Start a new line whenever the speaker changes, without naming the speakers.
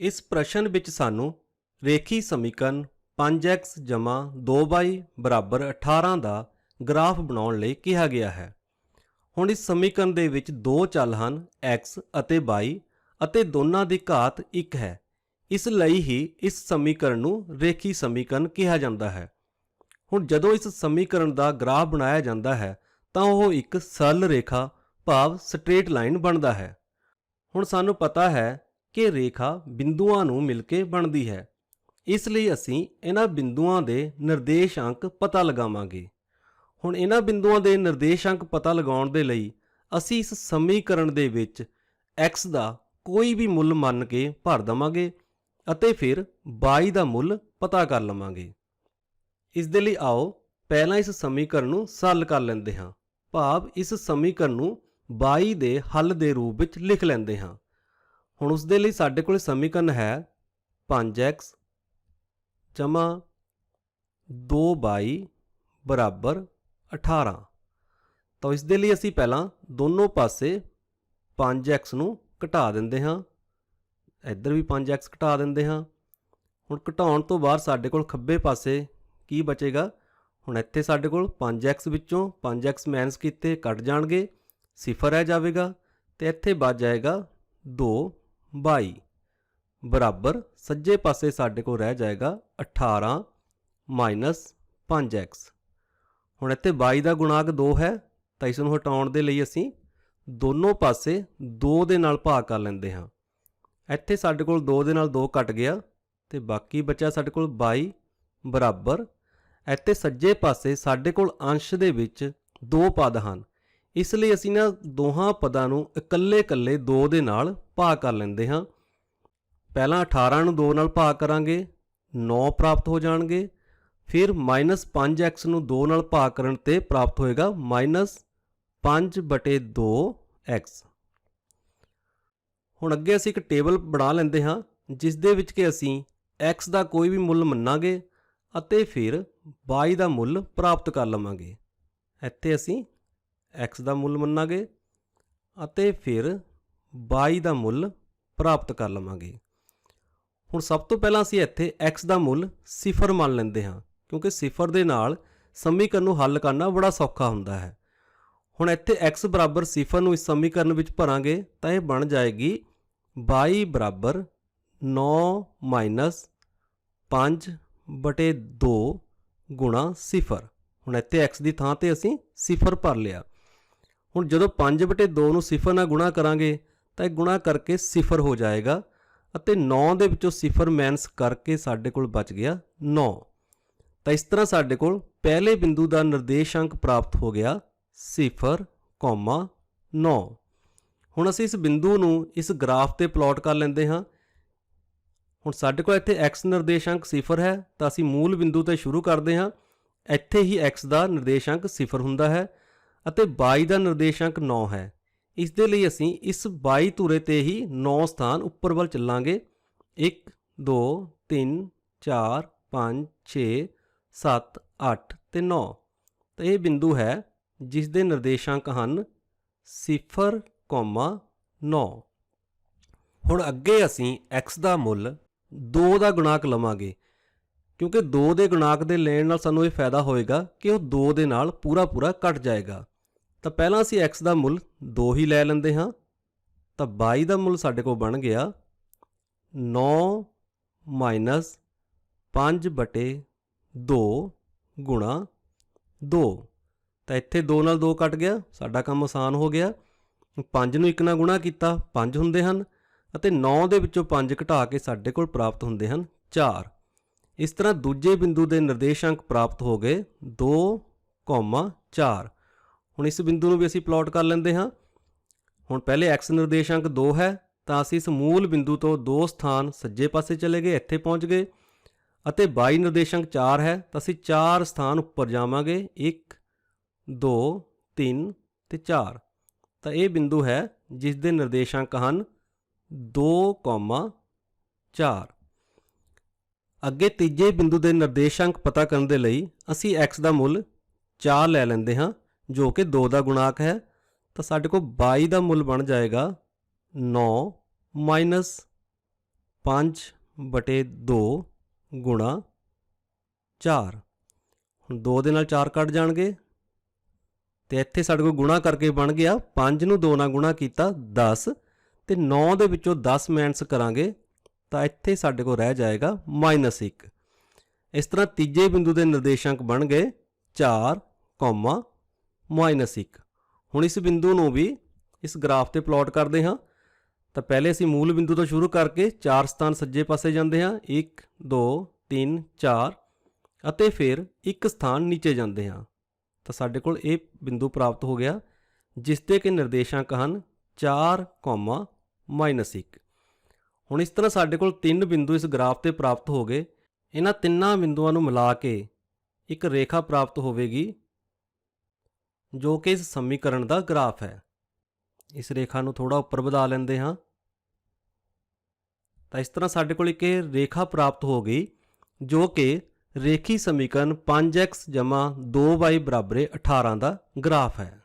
इस प्रश्न ਵਿੱਚ ਸਾਨੂੰ ਰੇਖੀ ਸਮੀਕਰਨ 5x ਜਮਾ 2y ਬਰਾਬਰ 18 ਦਾ ਗ੍ਰਾਫ ਬਣਾਉਣ ਲਈ ਕਿਹਾ ਗਿਆ ਹੈ। ਹੁਣ ਇਸ ਸਮੀਕਰਨ ਦੇ ਵਿੱਚ ਦੋ ਚੱਲ ਹਨ x ਅਤੇ y ਅਤੇ ਦੋਨਾਂ ਦੀ ਘਾਤ 1 ਹੈ। ਇਸ ਲਈ ਹੀ ਇਸ ਸਮੀਕਰਨ ਨੂੰ ਰੇਖੀ ਸਮੀਕਰਨ ਕਿਹਾ ਜਾਂਦਾ ਹੈ। ਹੁਣ ਜਦੋਂ ਇਸ ਸਮੀਕਰਨ ਦਾ ਗ੍ਰਾਫ ਬਣਾਇਆ ਜਾਂਦਾ ਹੈ ਤਾਂ ਉਹ ਇੱਕ ਸਰਲ ਰੇਖਾ ਭਾਵ ਸਟ੍ਰੇਟ ਲਾਈਨ ਬਣਦਾ ਹੈ। ਹੁਣ ਸਾਨੂੰ ਪਤਾ ਹੈ ਕਿ ਰੇਖਾ ਬਿੰਦੂਆਂ ਨੂੰ ਮਿਲ ਕੇ ਬਣਦੀ ਹੈ, ਇਸ ਲਈ ਅਸੀਂ ਇਹਨਾਂ ਬਿੰਦੂਆਂ ਦੇ ਨਿਰਦੇਸ਼ਾਂਕ ਪਤਾ ਲਗਾਵਾਂਗੇ। ਹੁਣ ਇਹਨਾਂ ਬਿੰਦੂਆਂ ਦੇ ਨਿਰਦੇਸ਼ਾਂਕ ਪਤਾ ਲਗਾਉਣ ਦੇ ਲਈ ਅਸੀਂ ਇਸ ਸਮੀਕਰਨ ਦੇ ਵਿੱਚ x ਦਾ ਕੋਈ ਵੀ ਮੁੱਲ ਮੰਨ ਕੇ ਭਰ ਦੇਵਾਂਗੇ ਅਤੇ ਫਿਰ y ਦਾ ਮੁੱਲ ਪਤਾ ਕਰ ਲਵਾਂਗੇ। ਇਸ ਦੇ ਲਈ ਆਓ ਪਹਿਲਾਂ ਇਸ ਸਮੀਕਰਨ ਨੂੰ ਸਰਲ ਕਰ ਲੈਂਦੇ ਹਾਂ, ਭਾਵ ਇਸ ਸਮੀਕਰਨ ਨੂੰ y ਦੇ ਹੱਲ ਦੇ ਰੂਪ ਵਿੱਚ ਲਿਖ ਲੈਂਦੇ ਹਾਂ। ਹੁਣ ਉਸ ਦੇ ਲਈ ਸਾਡੇ ਕੋਲ ਸਮੀਕਰਨ ਹੈ 5x ਜਮਾ 2y ਬਰਾਬਰ 18। ਤਾਂ ਇਸ ਦੇ ਲਈ ਅਸੀਂ ਪਹਿਲਾਂ ਦੋਨੋਂ ਪਾਸੇ 5x ਨੂੰ ਘਟਾ ਦਿੰਦੇ ਹਾਂ, ਇੱਧਰ ਵੀ 5x ਘਟਾ ਦਿੰਦੇ ਹਾਂ। ਹੁਣ ਘਟਾਉਣ ਤੋਂ ਬਾਅਦ ਸਾਡੇ ਕੋਲ ਖੱਬੇ ਪਾਸੇ ਕੀ ਬਚੇਗਾ? ਹੁਣ ਇੱਥੇ ਸਾਡੇ ਕੋਲ 5x ਵਿੱਚੋਂ 5x ਮਾਈਨਸ ਕੀਤੇ ਕੱਟ ਜਾਣਗੇ, 0 ਰਹਿ ਜਾਵੇਗਾ ਤੇ ਇੱਥੇ ਬਚ ਜਾਏਗਾ 2y ਬਰਾਬਰ ਸੱਜੇ ਪਾਸੇ ਸਾਡੇ ਕੋਲ ਰਹਿ ਜਾਏਗਾ 18 ਮਾਈਨਸ 5x। ਹੁਣ ਇੱਥੇ y ਦਾ ਗੁਣਾਂਕ 2 ਹੈ ਤਾਂ ਇਸ ਨੂੰ ਹਟਾਉਣ ਦੇ ਲਈ ਅਸੀਂ ਦੋਨੋਂ ਪਾਸੇ 2 ਦੇ ਨਾਲ ਭਾਗ ਕਰ ਲੈਂਦੇ ਹਾਂ। ਇੱਥੇ ਸਾਡੇ ਕੋਲ 2 ਦੇ ਨਾਲ 2 ਕੱਟ ਗਿਆ ਤੇ ਬਾਕੀ ਬਚਿਆ ਸਾਡੇ ਕੋਲ y ਬਰਾਬਰ, ਇੱਥੇ ਸੱਜੇ ਪਾਸੇ ਸਾਡੇ ਕੋਲ ਅੰਸ਼ ਦੇ ਵਿੱਚ 2 ਪਦ ਹਨ, ਇਸ ਲਈ ਅਸੀਂ ਨਾ ਦੋਹਾਂ ਪਦਾਂ ਨੂੰ ਇਕੱਲੇ-ਇਕੱਲੇ 2 ਦੇ ਨਾਲ ਭਾਗ ਕਰ ਲੈਂਦੇ ਹਾਂ। ਪਹਿਲਾਂ 18 ਨੂੰ 2 ਨਾਲ ਭਾਗ ਕਰਾਂਗੇ, 9 ਪ੍ਰਾਪਤ ਹੋ ਜਾਣਗੇ। ਫਿਰ ਮਾਈਨਸ 5x ਨੂੰ 2 ਨਾਲ ਭਾਗ ਕਰਨ ਤੇ ਪ੍ਰਾਪਤ ਹੋਏਗਾ ਮਾਈਨਸ 5/2x। ਹੁਣ ਅੱਗੇ ਅਸੀਂ ਇੱਕ ਟੇਬਲ ਬਣਾ ਲੈਂਦੇ ਹਾਂ ਜਿਸ ਦੇ ਵਿੱਚ ਕਿ ਅਸੀਂ x ਦਾ ਕੋਈ ਵੀ ਮੁੱਲ ਮੰਨਾਂਗੇ ਅਤੇ ਫਿਰ y ਦਾ ਮੁੱਲ ਪ੍ਰਾਪਤ ਕਰ ਲਵਾਂਗੇ। ਇੱਥੇ ਅਸੀਂ x ਦਾ ਮੁੱਲ ਮੰਨਾਂਗੇ ਅਤੇ ਫਿਰ y ਦਾ ਮੁੱਲ ਪ੍ਰਾਪਤ ਕਰ ਲਵਾਂਗੇ। ਹੁਣ ਸਭ ਤੋਂ ਪਹਿਲਾਂ ਅਸੀਂ ਇੱਥੇ x ਦਾ ਮੁੱਲ 0 ਮੰਨ ਲੈਂਦੇ ਹਾਂ, ਕਿਉਂਕਿ 0 ਦੇ ਨਾਲ ਸਮੀਕਰਨ ਨੂੰ ਹੱਲ ਕਰਨਾ ਬੜਾ ਸੌਖਾ ਹੁੰਦਾ ਹੈ। ਹੁਣ ਇੱਥੇ x ਬਰਾਬਰ 0 ਨੂੰ ਇਸ ਸਮੀਕਰਨ ਵਿੱਚ ਭਰਾਂਗੇ ਤਾਂ ਇਹ ਬਣ ਜਾਏਗੀ y ਬਰਾਬਰ 9 ਮਾਈਨਸ 5/2 ਗੁਣਾ 0। ਹੁਣ ਇੱਥੇ x ਦੀ ਥਾਂ ਤੇ ਅਸੀਂ 0 ਭਰ ਲਿਆ। ਹੁਣ ਜਦੋਂ 5/2 ਨੂੰ 0 ਨਾਲ ਗੁਣਾ ਕਰਾਂਗੇ ਤਾਂ ਇਹ ਗੁਣਾ ਕਰਕੇ 0 ਹੋ ਜਾਏਗਾ ਅਤੇ 9 ਦੇ ਵਿੱਚੋਂ 0 ਮਾਈਨਸ ਕਰਕੇ ਸਾਡੇ ਕੋਲ ਬਚ ਗਿਆ 9। ਤਾਂ ਇਸ ਤਰ੍ਹਾਂ ਸਾਡੇ ਕੋਲ ਪਹਿਲੇ ਬਿੰਦੂ ਦਾ ਨਿਰਦੇਸ਼ਾਂਕ ਪ੍ਰਾਪਤ ਹੋ ਗਿਆ 0,9। ਹੁਣ ਅਸੀਂ ਇਸ ਬਿੰਦੂ ਨੂੰ ਇਸ ਗ੍ਰਾਫ ਤੇ ਪਲਾਟ ਕਰ ਲੈਂਦੇ ਹਾਂ। ਹੁਣ ਸਾਡੇ ਕੋਲ ਇੱਥੇ x ਨਿਰਦੇਸ਼ਾਂਕ 0 ਹੈ ਤਾਂ ਅਸੀਂ ਮੂਲ ਬਿੰਦੂ ਤੋਂ ਸ਼ੁਰੂ ਕਰਦੇ ਹਾਂ। ਇੱਥੇ ਹੀ x ਦਾ ਨਿਰਦੇਸ਼ਾਂਕ 0 ਹੁੰਦਾ ਹੈ ਅਤੇ y ਦਾ ਨਿਰਦੇਸ਼ਾਂਕ 9 ਹੈ। ਇਸ ਦੇ ਲਈ ਅਸੀਂ ਇਸ y ਧੁਰੇ ਤੇ ਹੀ 9 ਸਥਾਨ ਉੱਪਰ ਵੱਲ ਚੱਲਾਂਗੇ। 1 2 3 4 5 6 7 8 ਤੇ 9। ਤਾਂ ਇਹ ਬਿੰਦੂ ਹੈ ਜਿਸ ਦੇ ਨਿਰਦੇਸ਼ਾਂਕ ਹਨ 0,9। ਹੁਣ ਅੱਗੇ ਅਸੀਂ x ਦਾ ਮੁੱਲ 2 ਦਾ ਗੁਣਾਂਕ ਲਵਾਂਗੇ, ਕਿਉਂਕਿ 2 ਦੇ ਗੁਣਾਂਕ ਦੇ ਲੈਣ ਨਾਲ ਸਾਨੂੰ ਇਹ ਫਾਇਦਾ ਹੋਏਗਾ ਕਿ ਉਹ 2 ਦੇ ਨਾਲ ਪੂਰਾ ਕੱਟ ਜਾਏਗਾ। ਤਾਂ ਪਹਿਲਾਂ ਅਸੀਂ x ਦਾ ਮੁੱਲ 2 ਹੀ ਲੈ ਲੈਂਦੇ ਹਾਂ, ਤਾਂ y ਦਾ ਮੁੱਲ ਸਾਡੇ ਕੋਲ ਬਣ ਗਿਆ 9 ਮਾਈਨਸ 5/2 ਗੁਣਾ 2। ਤਾਂ ਇੱਥੇ 2 ਨਾਲ 2 ਕੱਟ ਗਿਆ, ਸਾਡਾ ਕੰਮ ਆਸਾਨ ਹੋ ਗਿਆ। 5 ਨੂੰ 1 ਨਾਲ ਗੁਣਾ ਕੀਤਾ 5 ਹੁੰਦੇ ਹਨ ਅਤੇ 9 ਦੇ ਵਿੱਚੋਂ 5 ਘਟਾ ਕੇ ਸਾਡੇ ਕੋਲ ਪ੍ਰਾਪਤ ਹੁੰਦੇ ਹਨ 4। ਇਸ ਤਰ੍ਹਾਂ ਦੂਜੇ ਬਿੰਦੂ ਦੇ ਨਿਰਦੇਸ਼ਾਂਕ ਪ੍ਰਾਪਤ ਹੋ ਗਏ 2,4। ਹੁਣ ਇਸ ਬਿੰਦੂ ਨੂੰ ਵੀ ਅਸੀਂ ਪਲਾਟ ਕਰ ਲੈਂਦੇ ਹਾਂ। ਹੁਣ ਪਹਿਲੇ x ਨਿਰਦੇਸ਼ਾਂਕ 2 ਹੈ ਤਾਂ ਅਸੀਂ ਇਸ ਮੂਲ ਬਿੰਦੂ ਤੋਂ 2 ਸਥਾਨ ਸੱਜੇ ਪਾਸੇ ਚਲੇ ਗਏ, ਇੱਥੇ ਪਹੁੰਚ ਗਏ ਅਤੇ y ਨਿਰਦੇਸ਼ਾਂਕ 4 ਹੈ ਤਾਂ ਅਸੀਂ 4 ਸਥਾਨ ਉੱਪਰ ਜਾਵਾਂਗੇ, 1 2 3 ਤੇ 4। ਤਾਂ ਇਹ ਬਿੰਦੂ ਹੈ ਜਿਸ ਦੇ ਨਿਰਦੇਸ਼ਾਂਕ ਹਨ 2,4। ਅੱਗੇ ਤੀਜੇ ਬਿੰਦੂ ਦੇ ਨਿਰਦੇਸ਼ਾਂਕ ਪਤਾ ਕਰਨ ਦੇ ਲਈ ਅਸੀਂ x ਦਾ ਮੁੱਲ 4 ਲੈ ਲੈਂਦੇ ਹਾਂ ਜੋ ਕਿ 2 ਦਾ ਗੁਣਾਂਕ ਹੈ। ਤਾਂ ਸਾਡੇ ਕੋਲ y ਦਾ ਮੁੱਲ ਬਣ ਜਾਏਗਾ 9 ਮਾਈਨਸ 5/2 ਗੁਣਾ 4। ਹੁਣ 2 ਦੇ ਨਾਲ 4 ਕੱਟ ਜਾਣਗੇ ਤੇ ਇੱਥੇ ਸਾਡੇ ਕੋਲ ਗੁਣਾ ਕਰਕੇ ਬਣ ਗਿਆ 5 ਨੂੰ 2 ਨਾਲ ਗੁਣਾ ਕੀਤਾ 10 ਤੇ 9 ਦੇ ਵਿੱਚੋਂ 10 ਮਾਈਨਸ ਕਰਾਂਗੇ ਤਾਂ ਇੱਥੇ ਸਾਡੇ ਕੋਲ ਰਹਿ ਜਾਏਗਾ -1। ਇਸ ਤਰ੍ਹਾਂ ਤੀਜੇ ਬਿੰਦੂ ਦੇ ਨਿਰਦੇਸ਼ਾਂਕ ਬਣ ਗਏ 4, -1। ਹੁਣ ਇਸ ਬਿੰਦੂ ਨੂੰ ਵੀ ਇਸ ਗ੍ਰਾਫ ਤੇ ਪਲਾਟ ਕਰਦੇ ਹਾਂ। ਤਾਂ ਪਹਿਲੇ ਅਸੀਂ ਮੂਲ ਬਿੰਦੂ ਤੋਂ ਸ਼ੁਰੂ ਕਰਕੇ 4 ਸਥਾਨ ਸੱਜੇ ਪਾਸੇ ਜਾਂਦੇ ਹਾਂ, 1 2 3 4 ਅਤੇ ਫਿਰ ਇੱਕ ਸਥਾਨ ਨੀਚੇ ਜਾਂਦੇ ਹਾਂ। ਤਾਂ ਸਾਡੇ ਕੋਲ ਇਹ ਬਿੰਦੂ ਪ੍ਰਾਪਤ ਹੋ ਗਿਆ ਜਿਸ ਦੇ ਕਿ ਨਿਰਦੇਸ਼ਾਂਕ ਹਨ 4, -1। ਹੁਣ ਇਸ ਤਰ੍ਹਾਂ ਸਾਡੇ ਕੋਲ 3 ਬਿੰਦੂ ਇਸ ਗ੍ਰਾਫ ਤੇ ਪ੍ਰਾਪਤ ਹੋ ਗਏ। ਇਹਨਾਂ ਤਿੰਨਾਂ ਬਿੰਦੂਆਂ ਨੂੰ ਮਿਲਾ ਕੇ ਇੱਕ ਰੇਖਾ ਪ੍ਰਾਪਤ ਹੋਵੇਗੀ ਜੋ ਕਿ ਇਸ ਸਮੀਕਰਨ ਦਾ ਗ੍ਰਾਫ ਹੈ। ਇਸ ਰੇਖਾ ਨੂੰ ਥੋੜਾ ਉੱਪਰ ਵਧਾ ਲੈਂਦੇ ਹਾਂ। ਤਾਂ ਇਸ ਤਰ੍ਹਾਂ ਸਾਡੇ ਕੋਲ ਇੱਕ ਇਹ ਰੇਖਾ ਪ੍ਰਾਪਤ ਹੋ ਗਈ ਜੋ ਕਿ ਰੇਖੀ ਸਮੀਕਰਨ 5x + 2y = 18 ਦਾ ਗ੍ਰਾਫ ਹੈ।